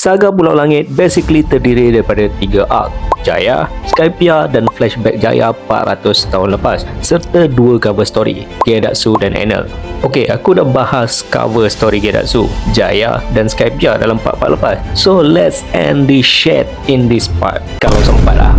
Saga Pulau Langit basically terdiri daripada 3 arc, Jaya, Skypiea dan flashback Jaya 400 tahun lepas serta 2 cover story, Gedatsu dan Enel. Okey, aku dah bahas cover story Gedatsu, Jaya dan Skypiea dalam part-part lepas. So let's end this shit in this part kalau sempat lah.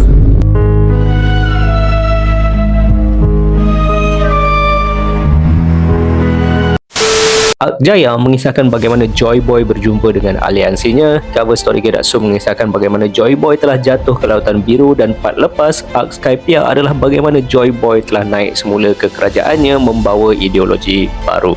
Arc Jaya mengisahkan bagaimana Joy Boy berjumpa dengan aliansinya. Cover story Gedatsu mengisahkan bagaimana Joy Boy telah jatuh ke Lautan Biru, dan part lepas Arc Skypiea adalah bagaimana Joy Boy telah naik semula ke kerajaannya membawa ideologi baru.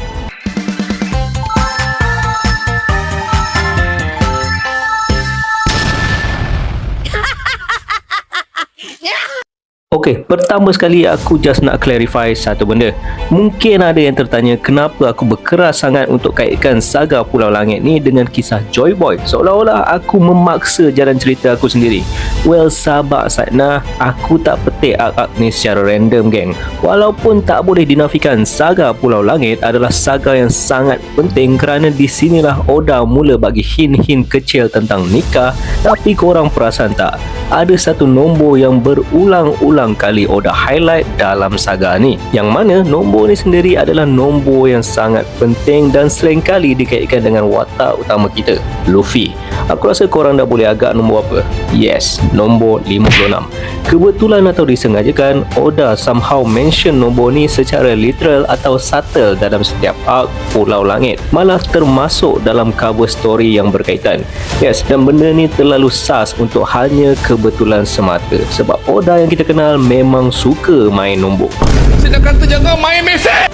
Okey, pertama sekali aku just nak clarify satu benda. Mungkin ada yang tertanya kenapa aku berkeras sangat untuk kaitkan Saga Pulau Langit ni dengan kisah Joy Boy, seolah-olah aku memaksa jalan cerita aku sendiri. Well, sabar Saidna, aku tak petik arc ni secara random geng. Walaupun tak boleh dinafikan, Saga Pulau Langit adalah saga yang sangat penting kerana di sinilah Oda mula bagi hint-hint kecil tentang nikah. Tapi korang perasan tak? Ada satu nombor yang berulang-ulang kali Oda highlight dalam saga ni, yang mana nombor ni sendiri adalah nombor yang sangat penting dan sering kali dikaitkan dengan watak utama kita, Luffy. Aku rasa korang dah boleh agak nombor apa? Yes, nombor 56. Kebetulan atau disengajakan, Oda somehow mention nombor ni secara literal atau subtle dalam setiap arc Pulau Langit, malah termasuk dalam cover story yang berkaitan. Yes, dan benda ni terlalu sus untuk hanya kebetulan semata, sebab Oda yang kita kenal memang suka main nombor. Sedangkan terjaga main mesej.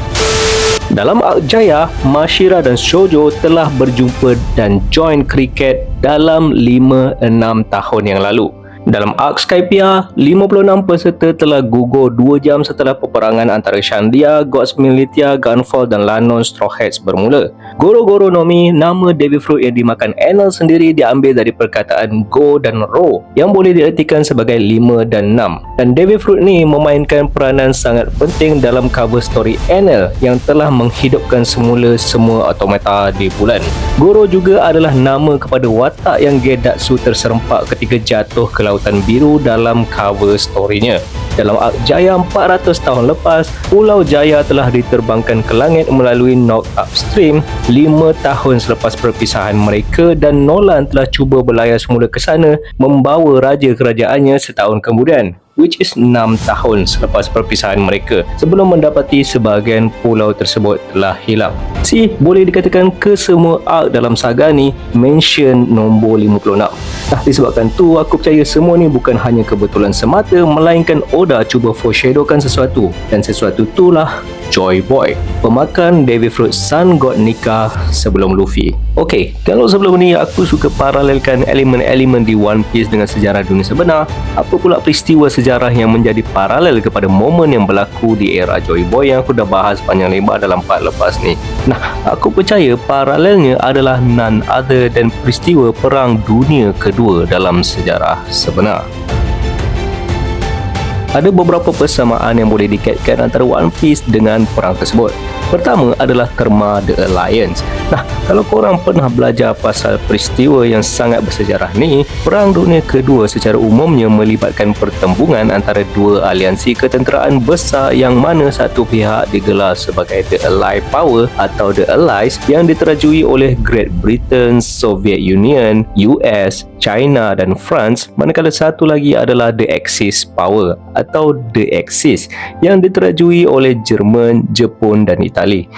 Dalam arc Jaya, Mashira dan Shoujo telah berjumpa dan join kriket dalam 5-6 tahun yang lalu. Dalam arc Skypiea, 56 peserta telah gugur 2 jam setelah peperangan antara Shandia, Gods Militia, Gunfall dan Lanon Straw Hats bermula. Goro-Goro no Mi, nama Devil Fruit yang dimakan Enel sendiri diambil dari perkataan Go dan Ro yang boleh diartikan sebagai 5 dan 6. Dan Devil Fruit ni memainkan peranan sangat penting dalam cover story Enel yang telah menghidupkan semula semua automata di bulan. Goro juga adalah nama kepada watak yang Gedatsu terserempak ketika jatuh ke Lautan Biru dalam cover storynya. Dalam arc Jaya 400 tahun lepas, Pulau Jaya telah diterbangkan ke langit melalui Knock Upstream 5 tahun selepas perpisahan mereka, dan Nolan telah cuba berlayar semula ke sana membawa raja kerajaannya setahun kemudian, which is 6 tahun selepas perpisahan mereka, sebelum mendapati sebahagian pulau tersebut telah hilang. Boleh dikatakan kesemua arc dalam saga ni mention nombor 56. Disebabkan tu aku percaya semua ni bukan hanya kebetulan semata, melainkan Oda cuba foreshadowkan sesuatu, dan sesuatu itulah Joy Boy, pemakan Devil Fruit Sun God nikah sebelum Luffy. Okey, kalau sebelum ni aku suka paralelkan elemen-elemen di One Piece dengan sejarah dunia sebenar, apa pula peristiwa sejarah yang menjadi paralel kepada momen yang berlaku di era Joy Boy yang aku dah bahas panjang lebar dalam part lepas ni? Aku percaya paralelnya adalah none other than peristiwa Perang Dunia Kedua dalam sejarah sebenar. Ada beberapa persamaan yang boleh dikaitkan antara One Piece dengan perang tersebut. Pertama adalah terma The Alliance. Kalau korang pernah belajar pasal peristiwa yang sangat bersejarah ni, Perang Dunia Kedua secara umumnya melibatkan pertembungan antara dua aliansi ketenteraan besar yang mana satu pihak digelar sebagai The Allied Power atau The Allies yang diterajui oleh Great Britain, Soviet Union, US, China dan France, manakala satu lagi adalah The Axis Power atau The Axis yang diterajui oleh Jerman, Jepun dan Itali.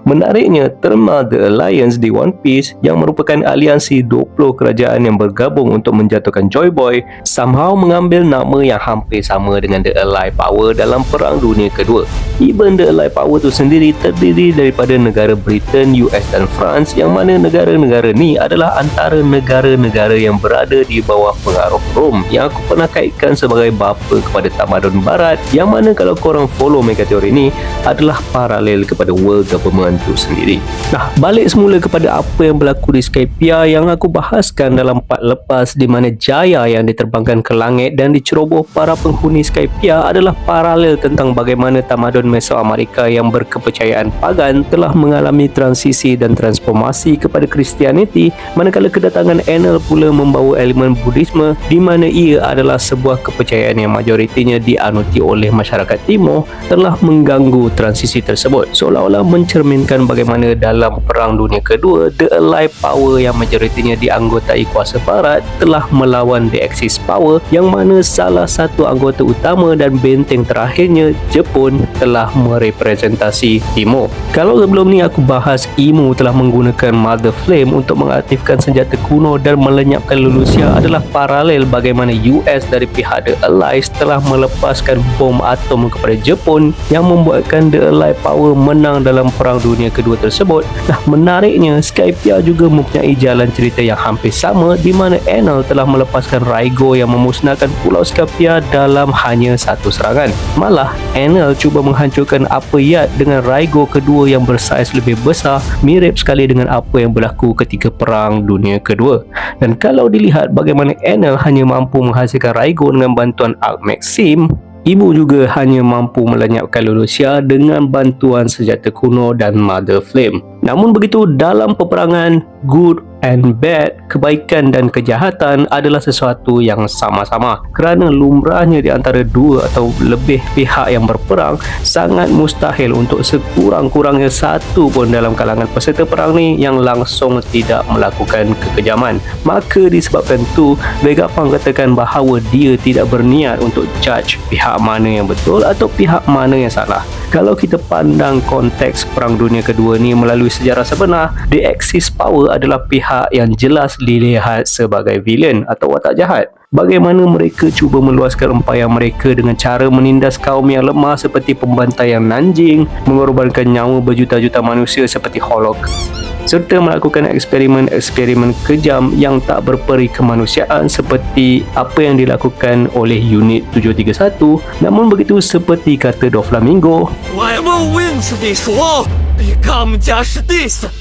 Menariknya, terma The Alliance di One Piece yang merupakan aliansi 20 kerajaan yang bergabung untuk menjatuhkan Joy Boy somehow mengambil nama yang hampir sama dengan The Allied Power dalam Perang Dunia Kedua. Even The Allied Power tu sendiri terdiri daripada negara Britain, US dan France, yang mana negara-negara ni adalah antara negara-negara yang berada di bawah pengaruh Rom yang aku pernah kaitkan sebagai bapa kepada tamadun barat, yang mana kalau korang follow mega teori ni adalah paralel kepada kepada world government itu sendiri. Nah, balik semula kepada apa yang berlaku di Skypia yang aku bahaskan dalam part lepas, di mana jaya yang diterbangkan ke langit dan diceroboh para penghuni Skypia adalah paralel tentang bagaimana tamadun Mesoamerika yang berkepercayaan pagan telah mengalami transisi dan transformasi kepada Kristianiti, manakala kedatangan Enel pula membawa elemen Buddhisme, di mana ia adalah sebuah kepercayaan yang majoritinya dianuti oleh masyarakat timur, telah mengganggu transisi tersebut, seolah-olah mencerminkan bagaimana dalam Perang Dunia Kedua, The Allied Power yang majoritinya dianggotai kuasa barat telah melawan The Axis Power, yang mana salah satu anggota utama dan benteng terakhirnya, Jepun, telah merepresentasi timur. Kalau sebelum ni aku bahas Imo telah menggunakan Mother Flame untuk mengaktifkan senjata kuno dan melenyapkan Lulusia, adalah paralel bagaimana US dari pihak The Allies telah melepaskan bom atom kepada Jepun yang membuatkan The Allied Power menang dalam Perang Dunia Kedua tersebut. Nah, menariknya Skypia juga mempunyai jalan cerita yang hampir sama, di mana Enel telah melepaskan Raigo yang memusnahkan Pulau Skypia dalam hanya satu serangan. Malah Enel cuba menghancurkan Upper Yard dengan Raigo kedua yang bersaiz lebih besar, mirip sekali dengan apa yang berlaku ketika Perang Dunia Kedua. Dan kalau dilihat bagaimana Enel hanya mampu menghasilkan Raigo dengan bantuan Arc Maxim, Ibu juga hanya mampu melenyapkan Lulusia dengan bantuan senjata kuno dan Mother Flame. Namun begitu, dalam peperangan, good and bad, kebaikan dan kejahatan adalah sesuatu yang sama-sama, kerana lumrahnya di antara dua atau lebih pihak yang berperang, sangat mustahil untuk sekurang-kurangnya satu pun dalam kalangan peserta perang ni yang langsung tidak melakukan kekejaman. Maka disebabkan itu, Vegapunk katakan bahawa dia tidak berniat untuk judge pihak mana yang betul atau pihak mana yang salah. Kalau kita pandang konteks Perang Dunia Kedua ni melalui sejarah sebenar, The Axis Power adalah pihak yang jelas dilihat sebagai villain atau watak jahat. Bagaimana mereka cuba meluaskan empayar mereka dengan cara menindas kaum yang lemah seperti pembantaian Nanjing, mengorbankan nyawa berjuta-juta manusia seperti Holocaust, serta melakukan eksperimen-eksperimen kejam yang tak berperi kemanusiaan seperti apa yang dilakukan oleh unit 731. Namun begitu, seperti kata Doflamingo,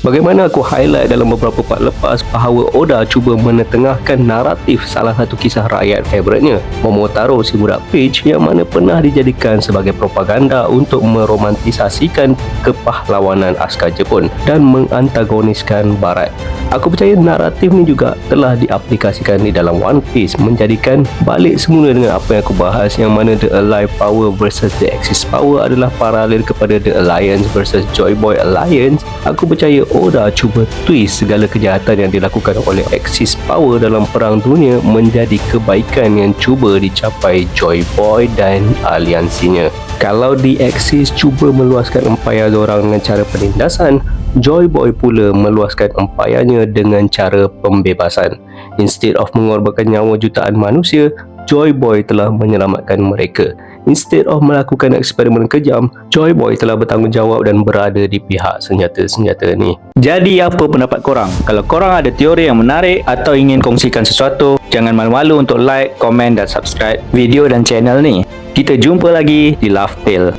bagaimana aku highlight dalam beberapa part lepas bahawa Oda cuba menetengahkan naratif salah satu kisah rakyat favoritnya, Momotaro si budak Peach, yang mana pernah dijadikan sebagai propaganda untuk meromantisasikan kepahlawanan askar Jepun dan mengantagoniskan Barat. Aku percaya naratif ni juga telah diaplikasikan di dalam One Piece, menjadikan balik semula dengan apa yang aku bahas, yang mana The Allied Power versus The Axis Power adalah paralel kepada The Alliance versus Joy Boy Alliance. Aku percaya Oda cuba twist segala kejahatan yang dilakukan oleh Axis Power dalam Perang Dunia menjadi kebaikan yang cuba dicapai Joy Boy dan aliansinya. Kalau di Axis cuba meluaskan empayar diorang dengan cara penindasan, Joy Boy pula meluaskan empayarnya dengan cara pembebasan. Instead of mengorbankan nyawa jutaan manusia, Joy Boy telah menyelamatkan mereka. Instead of melakukan eksperimen kejam, Joy Boy telah bertanggungjawab dan berada di pihak senjata-senjata ni. Jadi apa pendapat korang? Kalau korang ada teori yang menarik atau ingin kongsikan sesuatu, jangan malu-malu untuk like, komen dan subscribe video dan channel ni. Kita jumpa lagi di Laugh Tale.